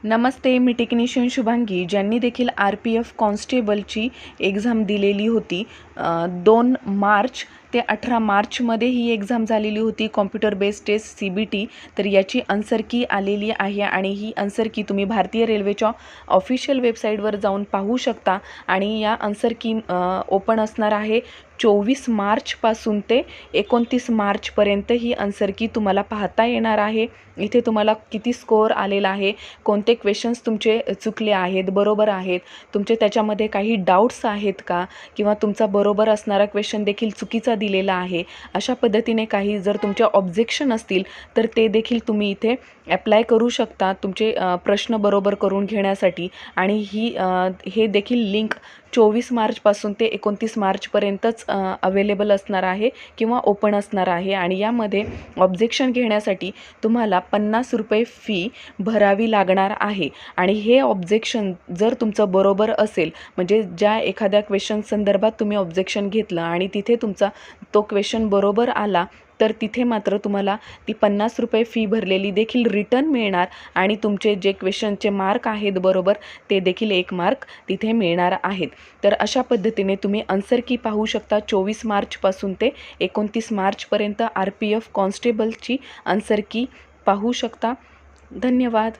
नमस्ते, मी technician Shubhangi, ज्यांनी देखील RPF कॉन्स्टेबलची exam दिलेली होती 2 मार्च ते 18 मार्चमध्ये ही एक्झाम झालेली होती, कॉम्प्युटर बेस्ड टेस्ट CBT. तर याची आन्सर की आलेली आहे आणि ही आन्सर की तुम्ही भारतीय रेल्वेच्या ऑफिशियल वेबसाईटवर जाऊन पाहू शकता. आणि या आन्सर की ओपन असणार आहे 24 मार्चपासून ते 29 मार्चपर्यंत ही आन्सर की तुम्हाला पाहता येणार आहे. इथे तुम्हाला किती स्कोअर आलेला आहे, कोणते क्वेश्चन्स तुमचे चुकले आहेत, बरोबर आहेत, तुमचे त्याच्यामध्ये काही डाऊट्स आहेत का, किंवा तुमचा बरोबर असणारा क्वेश्चन देखील चुकीचा दिलेला आहे, अशा पद्धतीने काही जर तुमचे ऑब्जेक्शन असतील तर ते देखील तुम्ही इथे ॲप्लाय करू शकता तुमचे प्रश्न बरोबर करून घेण्यासाठी. आणि हे देखील लिंक 24 मार्चपासून ते 29 मार्चपर्यंतच अवेलेबल असणार आहे किंवा ओपन असणार आहे. आणि यामध्ये ऑब्जेक्शन घेण्यासाठी तुम्हाला 50 रुपये फी भरावी लागणार आहे. आणि हे ऑब्जेक्शन जर तुमचं बरोबर असेल, म्हणजे ज्या एखाद्या क्वेश्चन संदर्भात तुम्ही ऑब्जेक्शन घेतलं आणि तिथे तुमचा तो क्वेश्चन बरोबर आला, तर तिथे मात्र तुम्हाला ती 50 रुपये फी भरलेली देखील रिटर्न मिळणार आणि तुमचे जे क्वेश्चनचे मार्क आहेत बरोबर, ते देखील 1 मार्क तिथे मिळणार आहेत. तर अशा पद्धतीने तुम्ही आन्सर की पाहू शकता 24 मार्चपासून ते 29 मार्चपर्यंत RPF कॉन्स्टेबलची आन्सर की पाहू शकता. धन्यवाद.